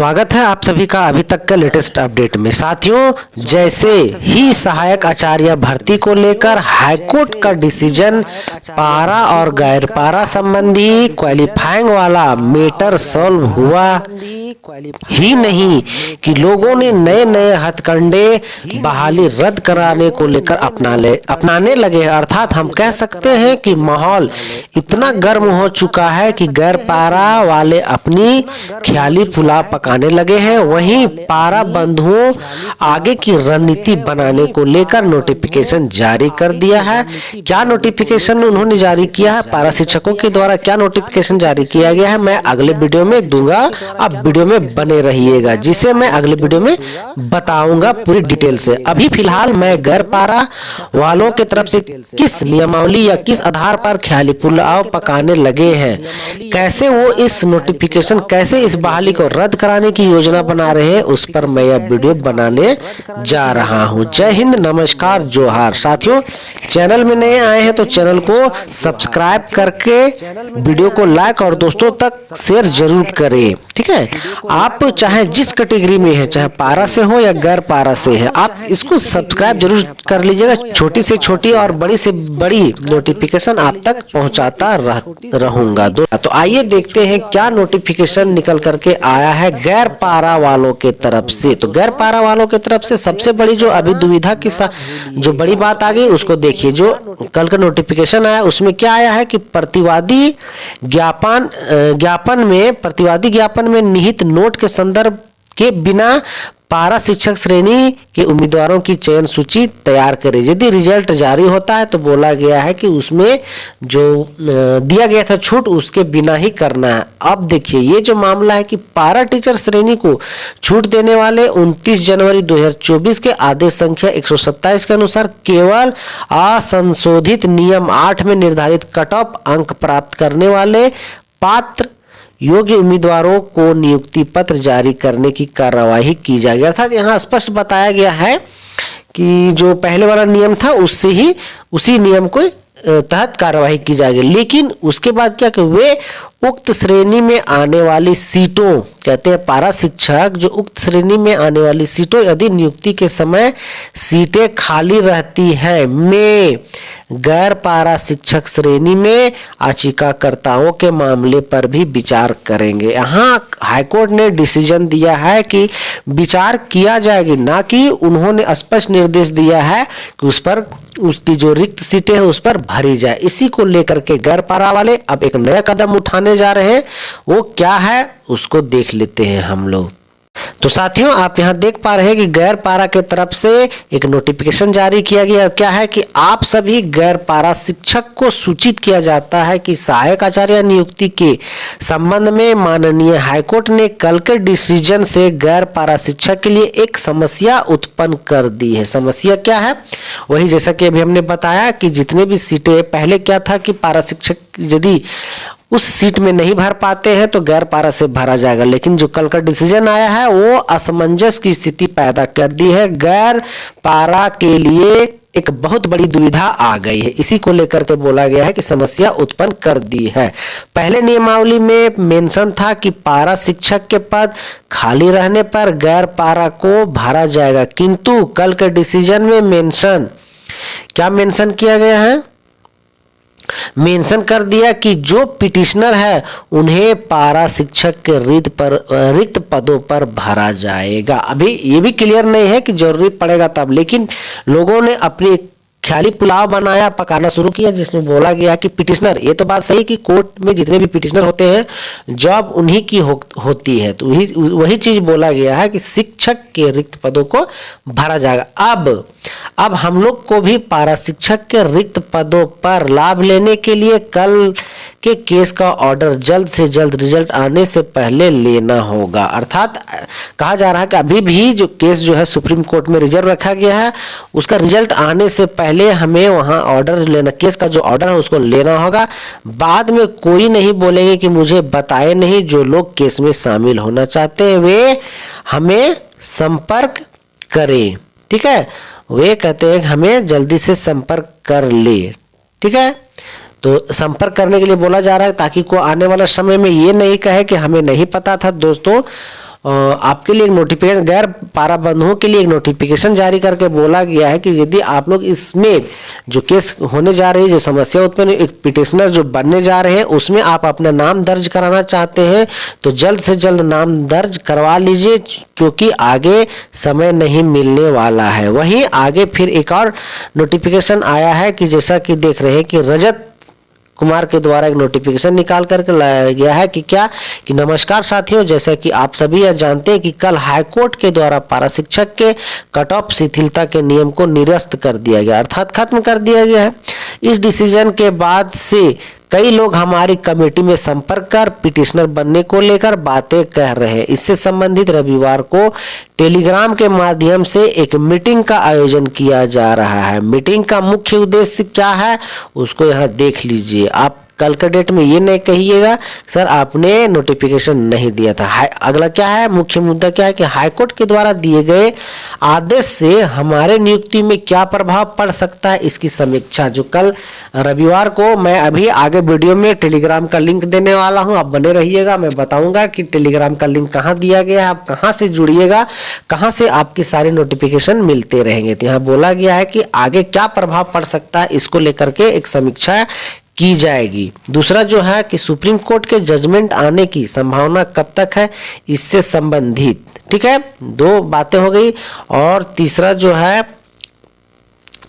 स्वागत है आप सभी का अभी तक का लेटेस्ट अपडेट में। साथियों, जैसे ही सहायक आचार्य भर्ती को लेकर हाईकोर्ट का डिसीजन पारा और गैर पारा संबंधी क्वालिफाइंग वाला मैटर सॉल्व हुआ ही नहीं कि लोगों ने नए नए हथकंडे बहाली रद्द कराने को लेकर अपनाने लगे। अर्थात हम कह सकते हैं कि माहौल इतना गर्म हो चुका है कि गैर पारा वाले अपनी ख्याली पुलाव पकाने लगे हैं। वहीं पारा बंधुओं आगे की रणनीति बनाने को लेकर नोटिफिकेशन जारी कर दिया है। क्या नोटिफिकेशन उन्होंने जारी किया है, पारा शिक्षकों के द्वारा क्या नोटिफिकेशन जारी किया गया है, मैं अगले वीडियो में दूंगा। आप वीडियो में बने रहिएगा, जिसे मैं अगले वीडियो में बताऊंगा पूरी डिटेल से। अभी फिलहाल मैं गैर पारा वालों की तरफ से किस नियमावली या किस आधार पर ख्याली पुलाव पकाने लगे हैं, कैसे वो इस नोटिफिकेशन, कैसे इस बहाली को रद्द कराने की योजना बना रहे हैं, उस पर मैं यह वीडियो बनाने जा रहा हूं। जय हिंद, नमस्कार, जोहार। साथियों, चैनल में नए आए हैं तो चैनल को सब्सक्राइब करके वीडियो को लाइक और दोस्तों तक शेयर जरूर करें। ठीक है, आप चाहे जिस कैटेगरी में है, चाहे पारा से हो या गैर पारा से है, आप इसको सब्सक्राइब जरूर कर लीजिएगा। छोटी से छोटी और बड़ी से बड़ी नोटिफिकेशन आप तक पहुंचाता रहूंगा। तो आइए देखते हैं क्या नोटिफिकेशन निकल करके आया है गैर पारा वालों के तरफ से। तो गैर पारा वालों के तरफ से सबसे बड़ी जो अभी दुविधा की जो बड़ी बात आ गई उसको देखिए। जो कल का नोटिफिकेशन आया उसमें क्या आया है कि प्रतिवादी ज्ञापन में निहित नोट के संदर्भ के बिना पारा शिक्षक श्रेणी के उम्मीदवारों की चयन सूची तैयार करें। यदि रिजल्ट जारी होता है तो बोला गया है कि उसमें जो दिया गया था छूट उसके बिना ही करना है। अब देखिए, ये जो मामला है कि पारा टीचर श्रेणी को छूट देने वाले 29 जनवरी 2024 के आदेश संख्या 127 के अनुसार केवल असंशोधित नियम 8 में निर्धारित कट ऑफ अंक प्राप्त करने वाले पात्र योग्य उम्मीदवारों को नियुक्ति पत्र जारी करने की कार्यवाही की जाएगी। अर्थात यहाँ स्पष्ट बताया गया है कि जो पहले वाला नियम था उससे ही उसी नियम को तहत कार्यवाही की जाएगी। लेकिन उसके बाद क्या कि वे उक्त श्रेणी में आने वाली सीटों, कहते हैं पारा शिक्षक, जो उक्त श्रेणी में आने वाली सीटों यदि नियुक्ति के समय सीटें खाली रहती है में गैर पारा शिक्षक श्रेणी में याचिकाकर्ताओं के मामले पर भी विचार करेंगे। यहाँ हाईकोर्ट ने डिसीजन दिया है कि विचार किया जाएगी, ना कि उन्होंने स्पष्ट निर्देश दिया है कि उस पर उसकी जो रिक्त सीटें हैं उस पर भरी जाए। इसी को लेकर के गैर पारा वाले अब एक नया कदम उठाने जा रहे हैं। वो क्या है उसको देख लेते हैं हम लोग। तो साथियों, आप यहां देख पा रहे हैं कि गैर पारा के तरफ से एक नोटिफिकेशन जारी किया गया। क्या है कि आप सभी गैर पारा शिक्षक को सूचित किया जाता है कि सहायक आचार्य नियुक्ति के संबंध में माननीय हाईकोर्ट ने कल के डिसीजन से गैर पारा शिक्षक के लिए एक समस्या उत्पन्न कर दी है। समस्या क्या है? वही जैसा कि अभी हमने बताया कि जितने भी सीटें, पहले क्या था कि पारा शिक्षक यदि उस सीट में नहीं भर पाते हैं तो गैर पारा से भरा जाएगा। लेकिन जो कल का डिसीजन आया है वो असमंजस की स्थिति पैदा कर दी है। गैर पारा के लिए एक बहुत बड़ी दुविधा आ गई है। इसी को लेकर के बोला गया है कि समस्या उत्पन्न कर दी है। पहले नियमावली में मेंशन था कि पारा शिक्षक के पद खाली रहने पर गैर पारा को भरा जाएगा, किंतु कल के डिसीजन में क्या मेंशन किया गया है? मेंशन कर दिया कि जो पिटिशनर है उन्हें पारा शिक्षक के रिक्त पदों पर भरा जाएगा। अभी ये भी क्लियर नहीं है कि जरूरी पड़ेगा तब, लेकिन लोगों ने अपनी ख्याली पुलाव बनाया, पकाना शुरू किया, जिसमें बोला गया कि पिटिशनर, ये तो बात सही कि कोर्ट में जितने भी पिटिशनर होते हैं जॉब उन्हीं की होती है, तो वही चीज बोला गया है कि शिक्षक के रिक्त पदों को भरा जाएगा। अब हम लोग को भी पारा शिक्षक के रिक्त पदों पर लाभ लेने के लिए कल के केस का ऑर्डर जल्द से जल्द रिजल्ट आने से पहले लेना होगा। अर्थात कहा जा रहा है कि अभी भी जो केस जो है सुप्रीम कोर्ट में रिजर्व रखा गया है, उसका रिजल्ट आने से पहले हमें वहां ऑर्डर लेना, केस का जो ऑर्डर है उसको लेना होगा। बाद में कोई नहीं बोलेंगे कि मुझे बताए नहीं। जो लोग केस में शामिल होना चाहते हैं वे हमें संपर्क करें। ठीक है, वे कहते हैं हमें जल्दी से संपर्क कर ले। ठीक है, तो संपर्क करने के लिए बोला जा रहा है ताकि को आने वाला समय में ये नहीं कहे कि हमें नहीं पता था। दोस्तों, आपके लिए नोटिफिकेशन, गैर पारा बंधुओं के लिए एक नोटिफिकेशन जारी करके बोला गया है कि यदि आप लोग इसमें जो केस होने जा रही है, जो समस्या उत्पन्न, एक पिटिशनर जो बनने जा रहे हैं उसमें आप अपना नाम दर्ज कराना चाहते हैं तो जल्द से जल्द नाम दर्ज करवा लीजिए, क्योंकि आगे समय नहीं मिलने वाला है। वहीं आगे फिर एक और नोटिफिकेशन आया है कि जैसा कि देख रहे हैं कि रजत कुमार के द्वारा एक नोटिफिकेशन निकाल करके लाया गया है कि क्या कि नमस्कार साथियों, जैसा कि आप सभी यह जानते हैं कि कल हाईकोर्ट के द्वारा पारा शिक्षक के कट ऑफ शिथिलता के नियम को निरस्त कर दिया गया, अर्थात खत्म कर दिया गया है। इस डिसीजन के बाद से कई लोग हमारी कमेटी में संपर्क कर पिटिशनर बनने को लेकर बातें कह रहे हैं। इससे संबंधित रविवार को टेलीग्राम के माध्यम से एक मीटिंग का आयोजन किया जा रहा है। मीटिंग का मुख्य उद्देश्य क्या है उसको यहाँ देख लीजिए। आप कल के डेट में ये नहीं कहिएगा सर आपने नोटिफिकेशन नहीं दिया था। अगला क्या है, मुख्य मुद्दा क्या है कि हाईकोर्ट के द्वारा दिए गए आदेश से हमारे नियुक्ति में क्या प्रभाव पड़ सकता है, इसकी समीक्षा जो कल रविवार को मैं अभी आगे वीडियो में टेलीग्राम का लिंक देने वाला हूं, आप बने रहिएगा। मैं बताऊंगा कि टेलीग्राम का लिंक कहाँ दिया गया है, आप कहाँ से जुड़िएगा, कहाँ से आपकी सारी नोटिफिकेशन मिलते रहेंगे। तो यहाँ बोला गया है कि आगे क्या प्रभाव पड़ सकता है, इसको लेकर के एक समीक्षा की जाएगी। दूसरा जो है कि सुप्रीम कोर्ट के जजमेंट आने की संभावना कब तक है, इससे संबंधित, ठीक है, दो बातें हो गई। और तीसरा जो है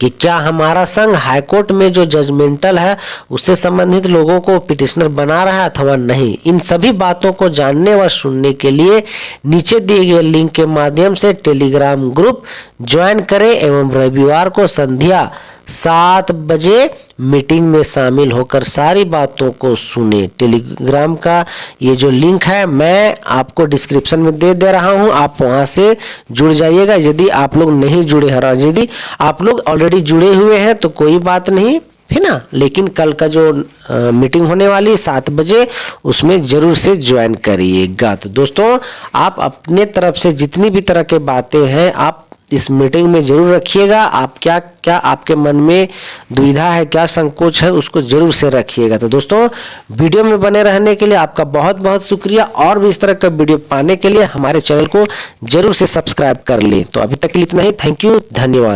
कि क्या हमारा संघ हाईकोर्ट में जो जजमेंटल है उससे संबंधित लोगों को पिटिशनर बना रहा है अथवा नहीं। इन सभी बातों को जानने व सुनने के लिए नीचे दिए गए लिंक के माध्यम से टेलीग्राम ग्रुप ज्वाइन करें एवं रविवार को संध्या 7 बजे मीटिंग में शामिल होकर सारी बातों को सुने। टेलीग्राम का ये जो लिंक है मैं आपको डिस्क्रिप्शन में दे रहा हूं, आप वहां से जुड़ जाइएगा। यदि आप लोग नहीं जुड़े हैं, यदि आप लोग ऑलरेडी जुड़े हुए हैं तो कोई बात नहीं है ना, लेकिन कल का जो मीटिंग होने वाली है 7 बजे उसमें जरूर से ज्वाइन करिएगा। तो दोस्तों आप अपने तरफ से जितनी भी तरह के बातें हैं आप इस मीटिंग में जरूर रखिएगा। आप क्या क्या आपके मन में दुविधा है, क्या संकोच है, उसको जरूर से रखिएगा। तो दोस्तों वीडियो में बने रहने के लिए आपका बहुत बहुत शुक्रिया, और भी इस तरह का वीडियो पाने के लिए हमारे चैनल को जरूर से सब्सक्राइब कर लें। तो अभी तक के लिए इतना ही, थैंक यू, धन्यवाद।